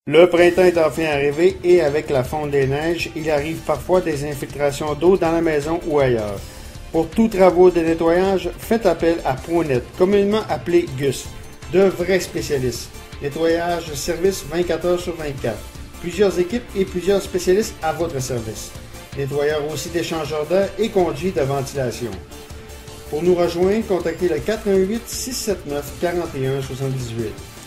Le printemps est enfin arrivé et avec la fonte des neiges, il arrive parfois des infiltrations d'eau dans la maison ou ailleurs. Pour tous travaux de nettoyage, faites appel à ProNet, communément appelé GUS, de vrais spécialistes. Nettoyage de service 24 heures sur 24. Plusieurs équipes et plusieurs spécialistes à votre service. Nettoyeur aussi d'échangeurs d'air et conduits de ventilation. Pour nous rejoindre, contactez le 418-679-4178.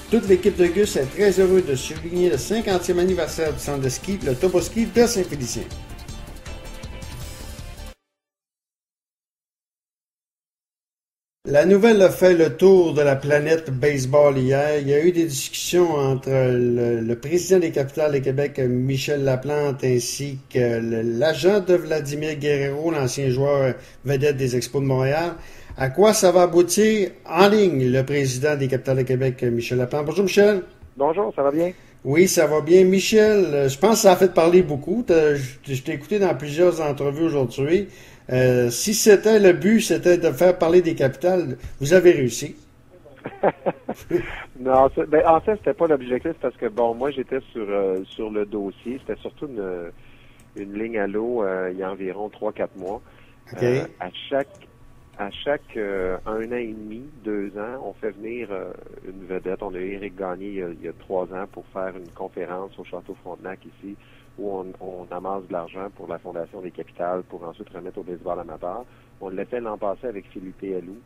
Toute l'équipe de Gus est très heureuse de souligner le 50e anniversaire du centre de ski, le Toposki de Saint-Félicien. La nouvelle a fait le tour de la planète baseball hier. Il y a eu des discussions entre le président des Capitales de Québec, Michel Laplante, ainsi que l'agent de Vladimir Guerrero, l'ancien joueur vedette des Expos de Montréal. À quoi ça va aboutir en ligne, le président des Capitales de Québec, Michel Laplante? Bonjour, Michel. Bonjour, ça va bien? Oui, ça va bien. Michel, je pense que ça a fait parler beaucoup. Je t'ai écouté dans plusieurs entrevues aujourd'hui. Si c'était le but, c'était de faire parler des capitales, vous avez réussi. Non, en fait, c'était pas l'objectif parce que bon, moi j'étais sur le dossier. C'était surtout une ligne à l'eau il y a environ 3 4 mois. OK? À chaque 1 an et demi, 2 ans, on fait venir une vedette. On a eu Éric Gagné il y a 3 ans pour faire une conférence au Château Frontenac ici, où on amasse de l'argent pour la Fondation des Capitales pour ensuite remettre au baseball amateur. On l'a fait l'an passé avec Philippe Alou,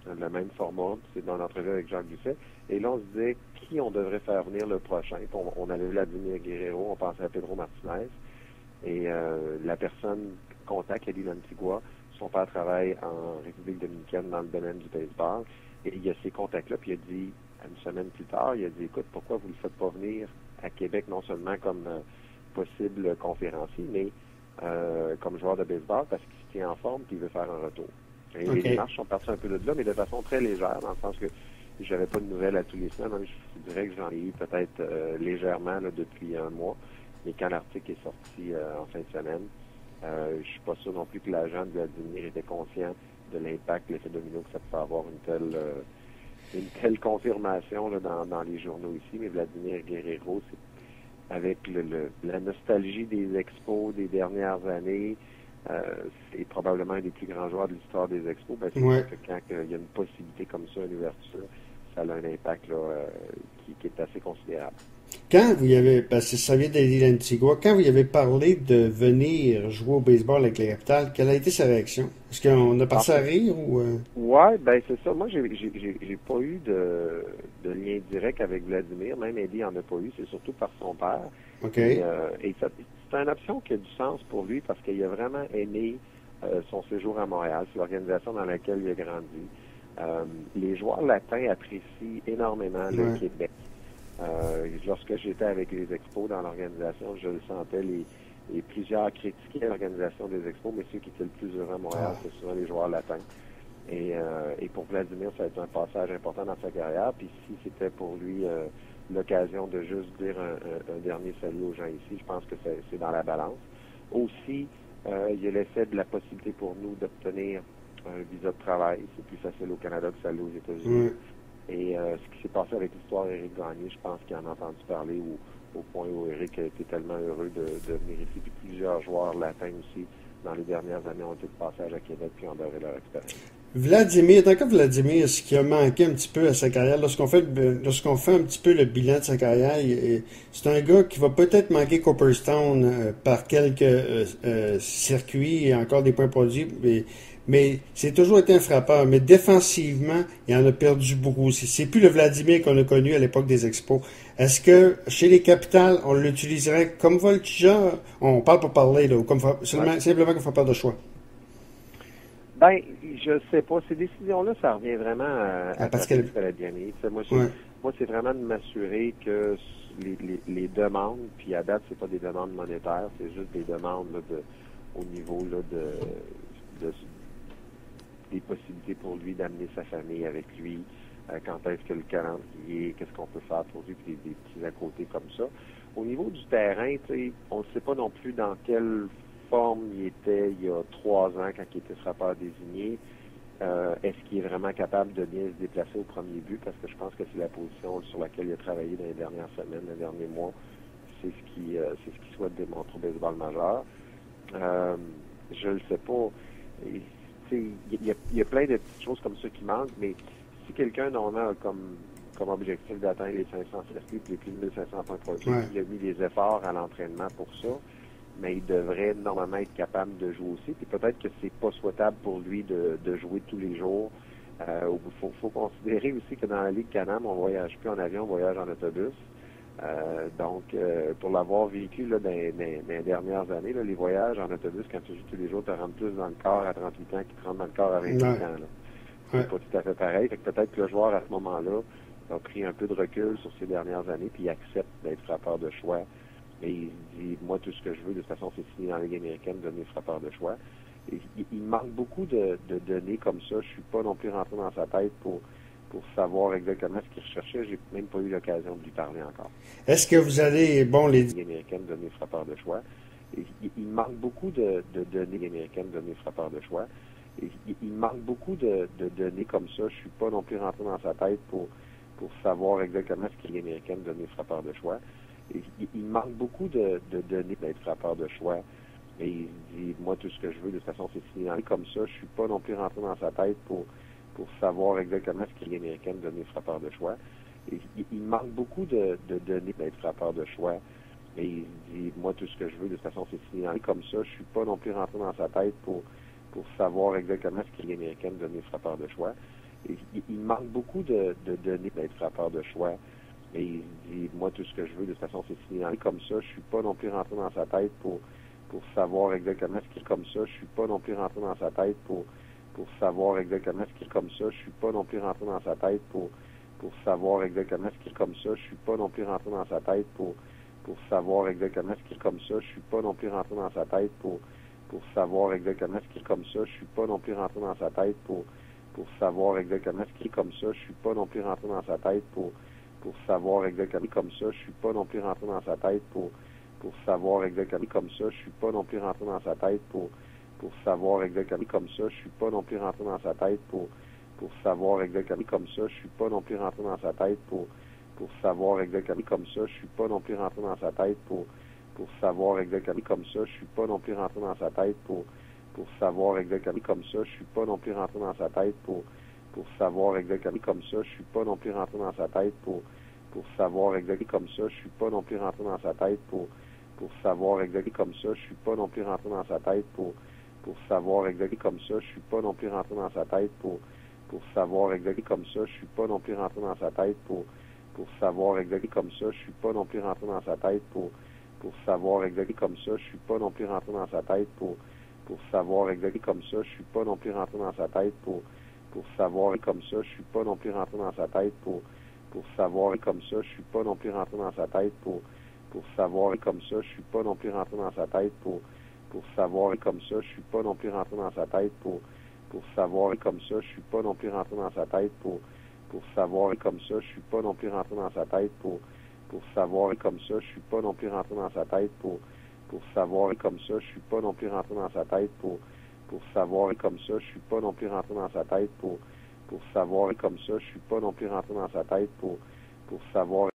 le même format, c'est dans l'entrevue avec Jacques Doucet. Et là, on se disait qui on devrait faire venir le prochain. On avait Vladimir Guerrero, on pensait à Pedro Martinez. Et la personne contacte Eddie Lantigua. Son père travaille en République dominicaine dans le domaine du baseball. Et il y a ces contacts-là, puis il a dit, une semaine plus tard, il a dit, écoute, pourquoi vous ne le faites pas venir à Québec, non seulement comme possible conférencier, mais comme joueur de baseball, parce qu'il se tient en forme, puis il veut faire un retour. Et les OK. démarches sont parties un peu de là, mais de façon très légère, dans le sens que j'avais pas de nouvelles à tous les semaines. Donc, je dirais que j'en ai eu peut-être légèrement là, depuis un mois. Mais quand l'article est sorti en fin de semaine, je suis pas sûr non plus que l'agent de Vladimir était conscient de l'impact, l'effet domino que ça peut avoir une telle confirmation là, dans les journaux ici. Mais Vladimir Guerrero, c'est avec la nostalgie des expos des dernières années, c'est probablement un des plus grands joueurs de l'histoire des expos. Ben, c'est Ouais. sûr que quand il y a une possibilité comme ça, une ouverture, ça a un impact là, qui est assez considérable. Quand vous y avez, parce que ça vient d'Eddie Lantigua, quand vous y avez parlé de venir jouer au baseball avec les capitales, quelle a été sa réaction? Est-ce qu'on a En passé à fait, rire ou... ouais, ben c'est ça. Moi, j'ai pas eu de lien direct avec Vladimir. Même Eddie en a pas eu. C'est surtout par son père. OK. Et c'est une option qui a du sens pour lui parce qu'il a vraiment aimé son séjour à Montréal. C'est l'organisation dans laquelle il a grandi. Les joueurs latins apprécient énormément le Ouais. Québec. Lorsque j'étais avec les expos dans l'organisation, je le sentais, et plusieurs critiquaient l'organisation des expos, mais ceux qui étaient le plus heureux à Montréal, Ah. c'est souvent les joueurs latins. Et pour Vladimir, ça a été un passage important dans sa carrière. Puis si c'était pour lui l'occasion de juste dire un dernier salut aux gens ici, je pense que c'est dans la balance. Aussi, il y a l'effet de la possibilité pour nous d'obtenir un visa de travail. C'est plus facile au Canada que ça l'est aux États-Unis. Ouais. Et ce qui s'est passé avec l'histoire d'Éric Gagné, je pense qu'il en a entendu parler au point où Éric a été tellement heureux de venir ici. Puis plusieurs joueurs latins aussi, dans les dernières années, ont été de passage à Québec puis ont adoré leur expérience. Vladimir, tant que Vladimir, ce qui a manqué un petit peu à sa carrière, lorsqu'on fait un petit peu le bilan de sa carrière, c'est un gars qui va peut-être manquer Cooperstown par quelques circuits et encore des points produits, mais c'est toujours été un frappeur. Mais défensivement, il en a perdu beaucoup. C'est plus le Vladimir qu'on a connu à l'époque des Expos. Est-ce que chez les Capitales, on l'utiliserait comme voltigeur? On parle pour parler, là, ou comme Ouais. simplement qu'on fait pas de choix. Ben, je sais pas. Ces décisions-là, ça revient vraiment Ah, à parce que... Patrick Spaladiani. Tu sais, Ouais. moi, c'est vraiment de m'assurer que les demandes, puis à date, c'est pas des demandes monétaires, c'est juste des demandes là, au niveau là, de- des possibilités pour lui d'amener sa famille avec lui, quand est-ce que le calendrier, qu'est-ce qu'on peut faire pour lui, puis des petits à côté comme ça. Au niveau du terrain, tu sais, on ne sait pas non plus dans quelle forme il était il y a 3 ans quand il était frappeur désigné. Est-ce qu'il est vraiment capable de bien se déplacer au premier but? Parce que je pense que c'est la position sur laquelle il a travaillé dans les dernières semaines, les derniers mois, c'est ce qu'il souhaite démontrer au baseball majeur. Je le sais pas. Il y a plein de petites choses comme ça qui manquent, mais si quelqu'un normalement a comme objectif d'atteindre les 500 circuits et les plus de 1500 points produits, il a mis des efforts à l'entraînement pour ça, mais il devrait normalement être capable de jouer aussi. Puis peut-être que c'est pas souhaitable pour lui de jouer tous les jours. Faut considérer aussi que dans la Ligue Can-Am, on voyage plus en avion, on voyage en autobus. Donc, pour l'avoir vécu là, dans les dernières années, là, les voyages en autobus, quand tu joues tous les jours, te rentres plus dans le corps à 38 ans qu'ils te rentrent dans le corps à 28 ans. Là. C'est pas tout à fait pareil. Fait que peut-être que le joueur, à ce moment-là, a pris un peu de recul sur ces dernières années, puis il accepte d'être frappeur de choix. Et il se dit, moi, tout ce que je veux, de toute façon, c'est signer dans la Ligue américaine, devenir frappeur de choix. Et, il manque beaucoup de données comme ça. Je suis pas non plus rentré dans sa tête pour savoir exactement ce qu'il recherchait. J'ai même pas eu l'occasion de lui parler encore. Est-ce que vous allez, les Ligue américaine devenir frappeur de choix? Et, il manque beaucoup de données américaines devenir frappeur de choix. Et, il manque beaucoup de données comme ça. Je suis pas non plus rentré dans sa tête pour savoir exactement ce qu'il est américaine devenir frappeur de choix. Et, il manque beaucoup de données d'être frappeur de choix. Et il se dit, moi, tout ce que je veux, de toute façon, c'est signer comme ça. Je suis pas non plus rentré dans sa tête pour savoir exactement ce qu'il est américaine devenir frappeur de choix. Et, il manque beaucoup de données d'être frappeur de choix. Et il se dit, moi, tout ce que je veux, de toute façon, c'est signer comme ça. Je suis pas non plus rentré dans sa tête pour savoir exactement ce qu'il est américaine devenir frappeur de choix. Et, il manque beaucoup de données d'être frappeur de choix. Et il se dit, moi, tout ce que je veux, de toute façon, c'est signer comme ça. Je suis pas non plus rentré dans sa tête pour savoir exactement ce qu'il est comme ça. Je suis pas non plus rentré dans sa tête pour savoir exactement ce qu'il est comme ça. Je suis pas non plus rentré dans sa tête pour savoir exactement ce qu'il est comme ça. Je suis pas non plus rentré dans sa tête pour savoir exactement ce qu'il est comme ça. Je suis pas non plus rentré dans sa tête pour savoir exactement ce qu'il est comme ça. Je suis pas non plus rentré dans sa tête pour savoir exactement ce qu'il est comme ça. Je suis pas non plus rentré dans sa tête pour savoir exactement comme ça. Je suis pas non plus rentré dans sa tête pour savoir exactement comme ça. Je suis pas non plus rentré dans sa tête pour savoir exactement comme ça. Je suis pas non plus rentré dans sa tête pour savoir exactement comme ça. Je suis pas non plus rentré dans sa tête pour savoir exactement comme ça. Je suis pas non plus rentré dans sa tête pour savoir exactement comme ça. Je suis pas non plus rentré dans sa tête pour savoir exactement comme ça. Je suis pas non plus rentré dans sa tête pour savoir exactement comme ça. Je suis pas non plus rentré dans sa tête pour savoir exactement comme ça. Je suis pas non plus rentré dans sa tête pour savoir exactement comme ça. Je suis pas non plus rentré dans sa tête pour savoir exactement comme ça. Je suis pas non plus rentré dans sa tête pour savoir exactement comme ça. Je suis pas non plus rentré dans sa tête pour savoir exactement comme ça. Je suis pas non plus rentré dans sa tête pour savoir exactement comme ça. Je suis pas non plus rentré dans sa tête pour savoir exactement comme ça. Je suis pas non plus rentré dans sa tête pour savoir comme ça. Je suis pas non plus rentré dans sa tête pour savoir comme ça. Je suis pas non plus rentré dans sa tête pour savoir comme ça. Je suis pas non plus rentré dans sa tête pour savoir comme ça. Je suis pas non plus rentré dans sa tête pour savoir comme ça. Je suis pas non plus rentré dans sa tête pour savoir comme ça. Je suis pas non plus rentré dans sa tête pour savoir comme ça. Je suis pas non plus rentré dans sa tête pour savoir comme ça. Je suis pas non plus rentré dans sa tête pour savoir comme ça. Je suis pas non plus rentré dans sa tête pour savoir comme ça. Je suis pas non plus rentré dans sa tête pour savoir